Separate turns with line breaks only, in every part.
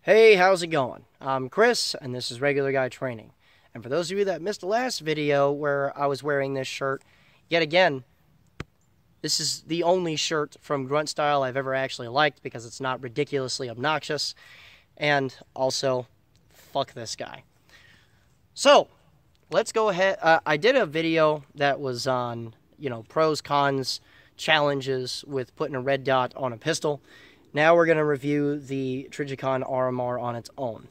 Hey, how's it going? I'm Chris, and this is Regular Guy Training. And for those of you that missed the last video where I was wearing this shirt, yet again, this is the only shirt from Grunt Style I've ever actually liked because it's not ridiculously obnoxious. And also, fuck this guy. So, let's go ahead. I did a video that was on, pros, cons, challenges with putting a red dot on a pistol. Now we're going to review the Trijicon RMR on its own.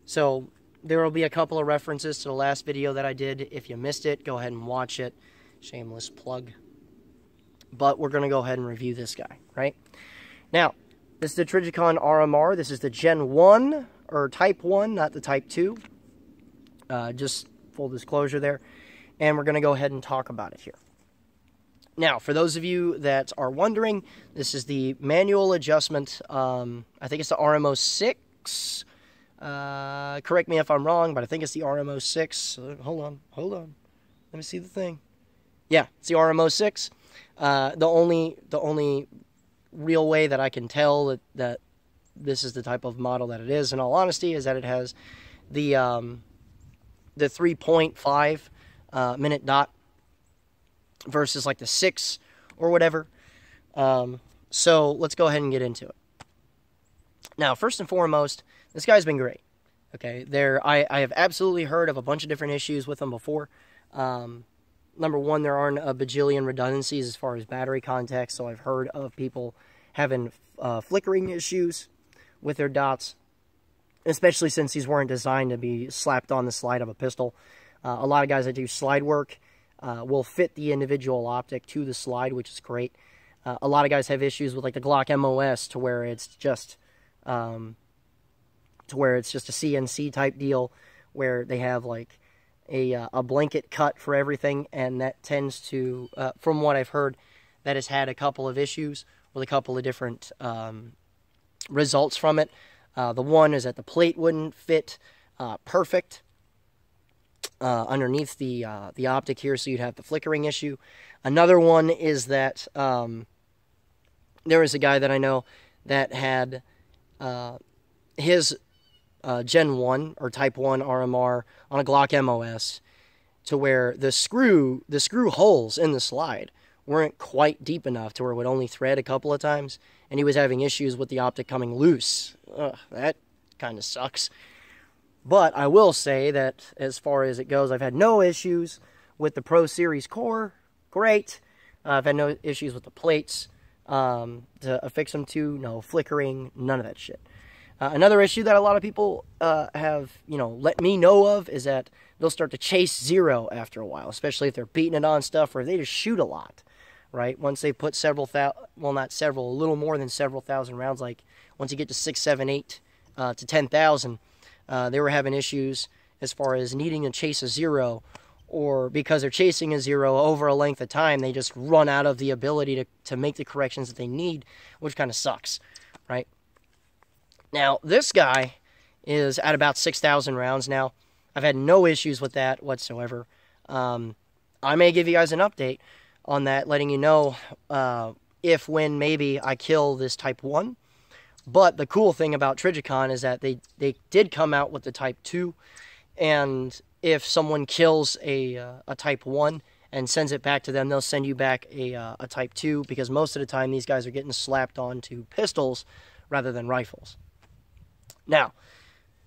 So there will be a couple of references to the last video that I did. If you missed it, go ahead and watch it. Shameless plug. But we're going to go ahead and review this guy, right? Now, this is the Trijicon RMR. This is the Gen 1, or Type 1, not the Type 2. Just full disclosure there. And we're going to go ahead and talk about it here. Now, for those of you that are wondering, this is the manual adjustment. I think it's the RMO6. Correct me if I'm wrong, but I think it's the RMO6. Hold on. Let me see the thing. Yeah, it's the RMO6. The only real way that I can tell that this is the type of model that it is, in all honesty, is that it has the 3.5 minute dot versus like the 6 or whatever. So let's go ahead and get into it. Now, first and foremost, this guy's been great. Okay, I have absolutely heard of a bunch of different issues with them before. Number one, there aren't a bajillion redundancies as far as battery contacts, so I've heard of people having flickering issues with their dots, especially since these weren't designed to be slapped on the slide of a pistol. A lot of guys that do slide work will fit the individual optic to the slide, which is great. A lot of guys have issues with like the Glock MOS to where it's just a CNC type deal where they have like a blanket cut for everything, and that tends to, from what I've heard, that has had a couple of issues with a couple of different results from it. The one is that the plate wouldn't fit perfect underneath the optic here, so you'd have the flickering issue. Another one is that there was a guy that I know that had his Gen 1 or Type 1 RMR on a Glock MOS to where the screw holes in the slide weren't quite deep enough to where it would only thread a couple of times, and he was having issues with the optic coming loose. Ugh, that kind of sucks. But I will say that as far as it goes, I've had no issues with the Pro Series core. Great. I've had no issues with the plates to affix them to. No flickering. None of that shit. Another issue that a lot of people have, let me know of is that they'll start to chase zero after a while, especially if they're beating it on stuff or if they just shoot a lot, right? Once they put a little more than several thousand rounds, like once you get to 6, 7, 8 to 10,000, they were having issues as far as needing to chase a zero, or because they're chasing a zero over a length of time, they just run out of the ability to make the corrections that they need, which kind of sucks, right? Now, this guy is at about 6,000 rounds now. I've had no issues with that whatsoever. I may give you guys an update on that, letting you know when maybe I kill this Type 1. But the cool thing about Trijicon is that they did come out with the Type 2, and if someone kills a Type 1 and sends it back to them, they'll send you back a Type 2, because most of the time these guys are getting slapped onto pistols rather than rifles. Now,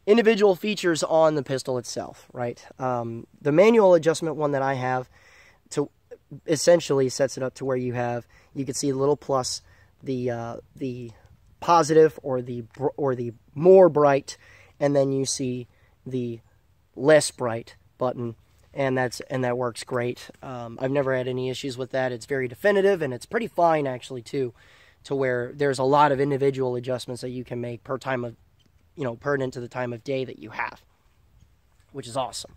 individual features on the pistol itself, right? The manual adjustment one that I have to essentially sets it up to where you can see the little plus, the positive or the more bright, and then you see the less bright button, and that works great. I've never had any issues with that. It's very definitive, and it's pretty fine actually too, to where there's a lot of individual adjustments that you can make pertinent to the time of day that you have, which is awesome,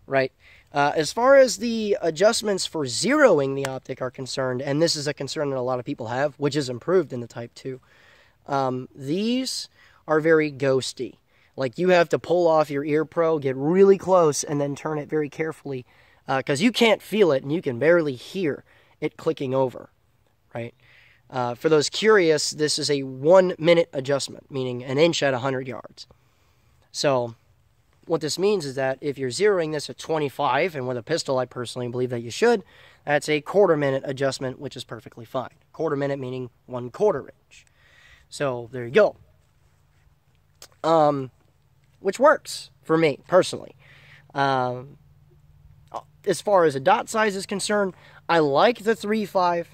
right? As far as the adjustments for zeroing the optic are concerned, and this is a concern that a lot of people have, which is improved in the Type 2, these are very ghosty. Like, you have to pull off your ear pro, get really close, and then turn it very carefully, because you can't feel it, and you can barely hear it clicking over, right? For those curious, this is a 1-minute adjustment, meaning an inch at 100 yards. So what this means is that if you're zeroing this at 25, and with a pistol I personally believe that you should, that's a 1/4 minute adjustment, which is perfectly fine. 1/4 minute meaning 1/4 inch. So there you go. Which works for me personally. As far as a dot size is concerned, I like the 3.5,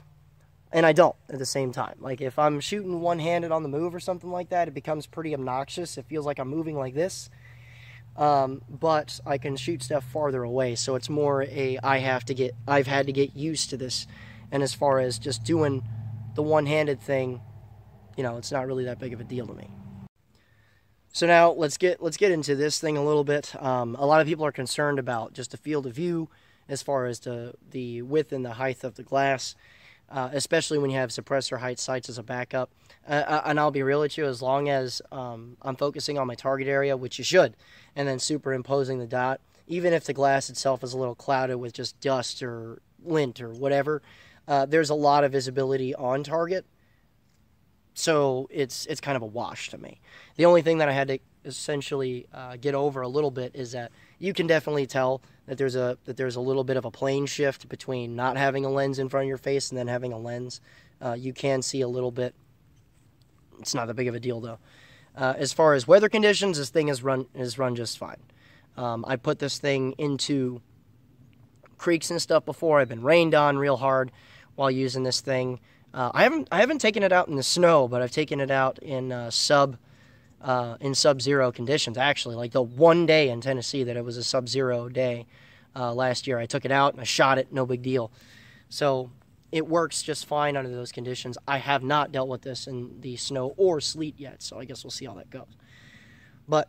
and I don't at the same time. Like if I'm shooting one-handed on the move or something like that, it becomes pretty obnoxious. It feels like I'm moving like this. But I can shoot stuff farther away, so it's more I've had to get used to this. And as far as just doing the one-handed thing, you know, it's not really that big of a deal to me. So now let's get into this thing a little bit. A lot of people are concerned about just the field of view as far as the width and the height of the glass, especially when you have suppressor height sights as a backup. And I'll be real with you, as long as I'm focusing on my target area, which you should, and then superimposing the dot, even if the glass itself is a little clouded with just dust or lint or whatever, there's a lot of visibility on target. So it's kind of a wash to me. The only thing that I had to essentially get over a little bit is that you can definitely tell that there's a little bit of a plane shift between not having a lens in front of your face and then having a lens. You can see a little bit. It's not that big of a deal though. As far as weather conditions, this thing is run just fine. I put this thing into creeks and stuff before. I've been rained on real hard while using this thing. I haven't taken it out in the snow, but I've taken it out in sub-zero conditions. Actually, like the one day in Tennessee that it was a sub-zero day last year, I took it out and I shot it. No big deal. So it works just fine under those conditions. I have not dealt with this in the snow or sleet yet, so I guess we'll see how that goes. But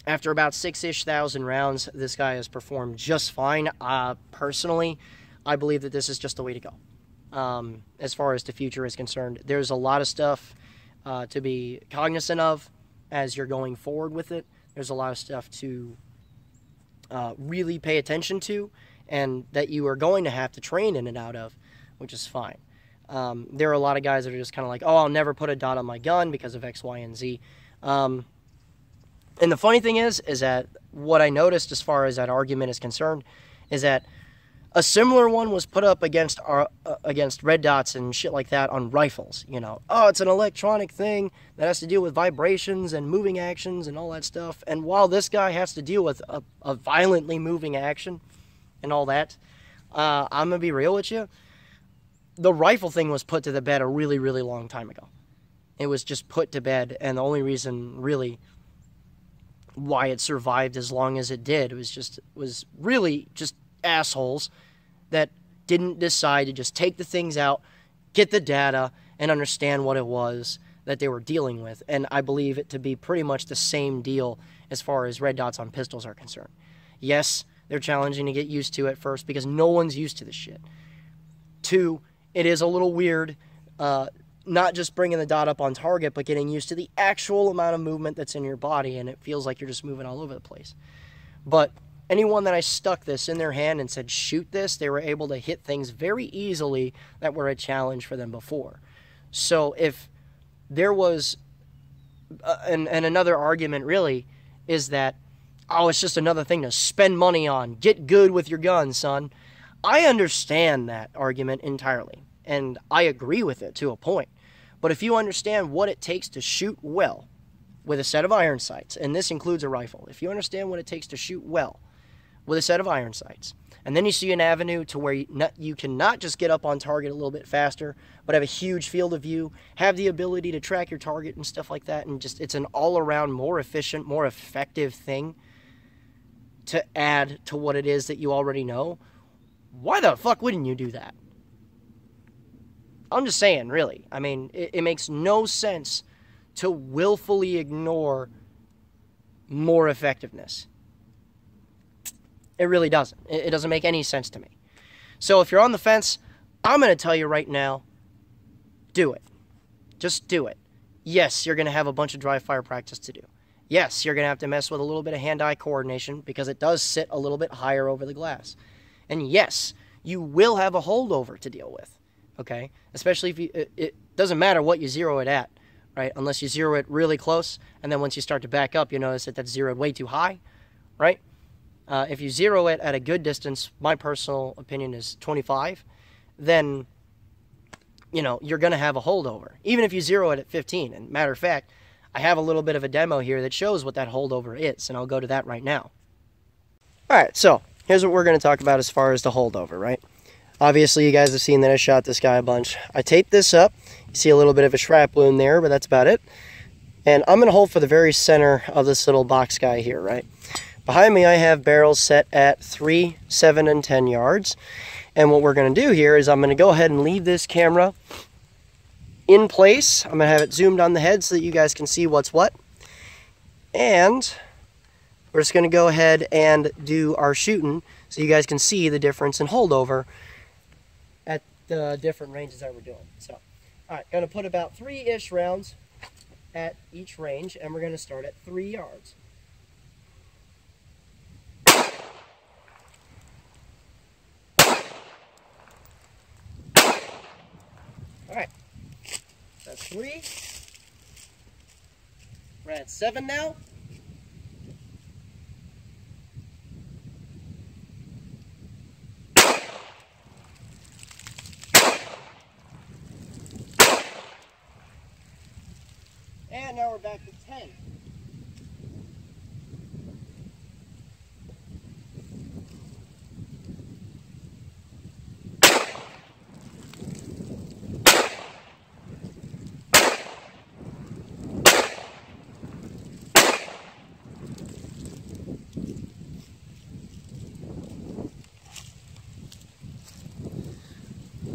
after about 6-ish thousand rounds, this guy has performed just fine. Personally, I believe that this is just the way to go. As far as the future is concerned, there's a lot of stuff to be cognizant of as you're going forward with it. There's a lot of stuff to really pay attention to, and that you are going to have to train in and out of, which is fine. There are a lot of guys that are just kind of like, oh, I'll never put a dot on my gun because of X, Y, and Z. And the funny thing is that what I noticed as far as that argument is concerned is that a similar one was put up against red dots and shit like that on rifles. You know, oh, it's an electronic thing that has to deal with vibrations and moving actions and all that stuff. And while this guy has to deal with a violently moving action and all that, I'm going to be real with you. The rifle thing was put to the bed a really, really long time ago. It was just put to bed, and the only reason really why it survived as long as it did was really just assholes that didn't decide to just take the things out, get the data, and understand what it was that they were dealing with. And I believe it to be pretty much the same deal as far as red dots on pistols are concerned. Yes, they're challenging to get used to at first because no one's used to this shit. 2, it is a little weird, not just bringing the dot up on target, but getting used to the actual amount of movement that's in your body, and it feels like you're just moving all over the place. But anyone that I stuck this in their hand and said, shoot this, they were able to hit things very easily that were a challenge for them before. So if there was, and another argument really, is that, oh, it's just another thing to spend money on. Get good with your gun, son. I understand that argument entirely, and I agree with it to a point. But if you understand what it takes to shoot well with a set of iron sights, and this includes a rifle, if you understand what it takes to shoot well with a set of iron sights, and then you see an avenue to where you can not just get up on target a little bit faster, but have a huge field of view, have the ability to track your target and stuff like that, and just it's an all-around more efficient, more effective thing to add to what it is that you already know, why the fuck wouldn't you do that? I'm just saying, really. I mean, it makes no sense to willfully ignore more effectiveness. It really doesn't. It doesn't make any sense to me. So if you're on the fence, I'm going to tell you right now, do it. Just do it. Yes, you're going to have a bunch of dry fire practice to do. Yes, you're going to have to mess with a little bit of hand-eye coordination because it does sit a little bit higher over the glass. And yes, you will have a holdover to deal with okay? Especially if it doesn't matter what you zero it at, right? Unless you zero it really close, and then once you start to back up, you notice that that's zeroed way too high, right? If you zero it at a good distance, my personal opinion is 25, then, you're going to have a holdover. Even if you zero it at 15. And matter of fact, I have a little bit of a demo here that shows what that holdover is, and I'll go to that right now. All right, so here's what we're going to talk about as far as the holdover, right? Obviously, you guys have seen that I shot this guy a bunch. I taped this up. You see a little bit of a shrap wound there, but that's about it. And I'm going to hold for the very center of this little box guy here, right? Behind me, I have barrels set at 3, 7, and 10 yards. And what we're going to do here is I'm going to go ahead and leave this camera in place. I'm going to have it zoomed on the head so that you guys can see what's what. And we're just going to go ahead and do our shooting so you guys can see the difference in holdover at the different ranges that we're doing. So, all right, going to put about 3-ish rounds at each range, and we're going to start at 3 yards. All right, that's 3. We're at 7 now. And now we're back to 10.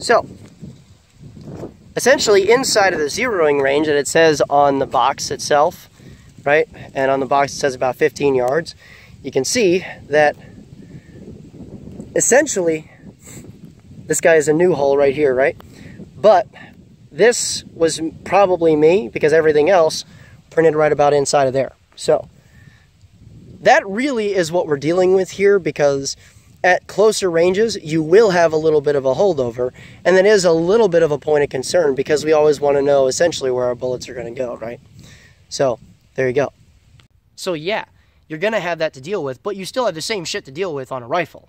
So, essentially inside of the zeroing range that it says on the box itself, right, and on the box it says about 15 yards, you can see that essentially this guy is a new hole right here, right? But this was probably me because everything else printed right about inside of there. So that really is what we're dealing with here, because at closer ranges, you will have a little bit of a holdover, and that is a little bit of a point of concern because we always want to know essentially where our bullets are going to go, right? So, there you go. So yeah, you're going to have that to deal with, but you still have the same shit to deal with on a rifle,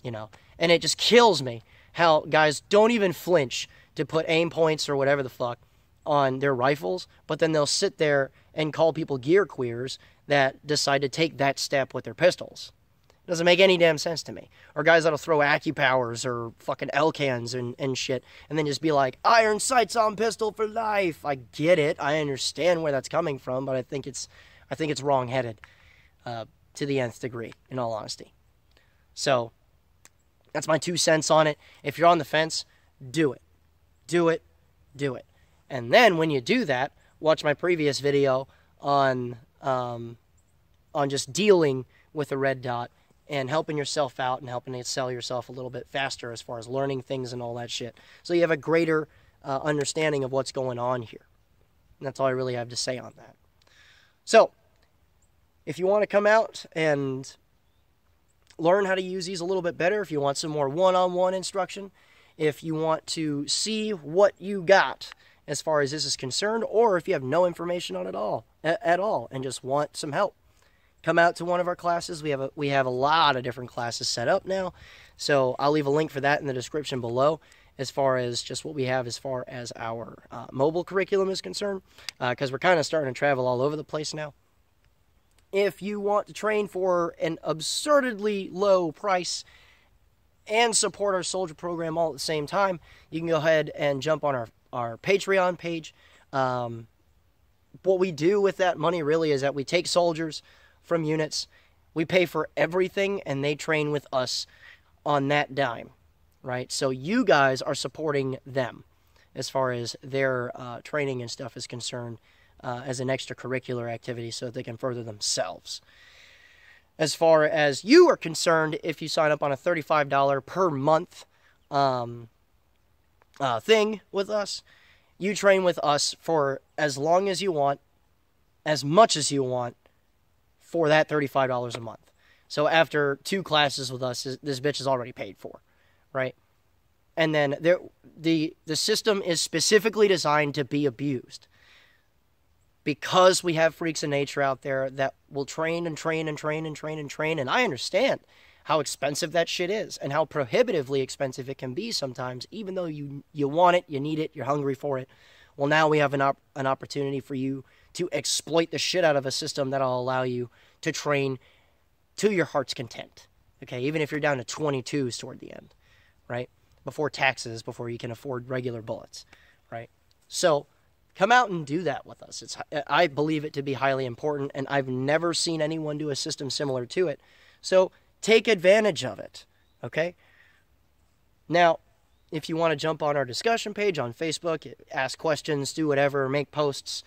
And it just kills me how guys don't even flinch to put aim points or whatever the fuck on their rifles, but then they'll sit there and call people gear queers that decide to take that step with their pistols. Doesn't make any damn sense to me. Or guys that'll throw AccuPowers or fucking L-cans and shit, and then just be like, iron sights on pistol for life. I get it. I understand where that's coming from, but I think it's wrong-headed to the nth degree, in all honesty. So, that's my 2 cents on it. If you're on the fence, do it. Do it. Do it. And then when you do that, watch my previous video on just dealing with a red dot and helping yourself out and helping to sell yourself a little bit faster as far as learning things and all that shit. So you have a greater understanding of what's going on here. And that's all I really have to say on that. So, if you want to come out and learn how to use these a little bit better, if you want some more one-on-one instruction, if you want to see what you got as far as this is concerned, or if you have no information on it at all and just want some help, come out to one of our classes. We have a lot of different classes set up now, so I'll leave a link for that in the description below as far as just what we have as far as our mobile curriculum is concerned, because we're kind of starting to travel all over the place now. If you want to train for an absurdly low price and support our soldier program all at the same time, you can go ahead and jump on our Patreon page. What we do with that money really is that we take soldiers from units, we pay for everything, and they train with us on that dime, right? So you guys are supporting them as far as their training and stuff is concerned as an extracurricular activity so that they can further themselves. As far as you are concerned, if you sign up on a $35 per month thing with us, you train with us for as long as you want, as much as you want, for that $35 a month. So after 2 classes with us, this bitch is already paid for, right? And then the system is specifically designed to be abused. Because we have freaks of nature out there that will train and train and train and train and train. And I understand how expensive that shit is and how prohibitively expensive it can be sometimes, even though you want it, you need it, you're hungry for it. Well, now we have an opportunity for you to exploit the shit out of a system that'll allow you to train to your heart's content. Okay, even if you're down to 22s toward the end, right? Before taxes, before you can afford regular bullets, right? So come out and do that with us. I believe it to be highly important, and I've never seen anyone do a system similar to it. So take advantage of it, okay? Now, if you want to jump on our discussion page on Facebook, ask questions, do whatever, make posts,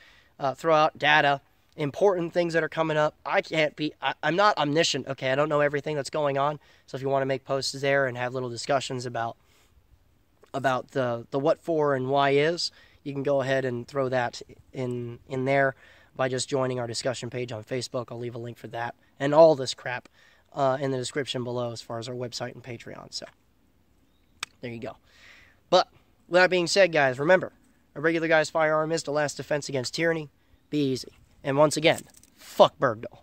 throw out data, important things that are coming up. I'm not omniscient, okay? I don't know everything that's going on. So if you want to make posts there and have little discussions about the what for and why is, you can go ahead and throw that in there by just joining our discussion page on Facebook. I'll leave a link for that and all this crap in the description below as far as our website and Patreon. So there you go. But with that being said, guys, remember, a regular guy's firearm is the last defense against tyranny. Be easy. And once again, fuck Bergdahl.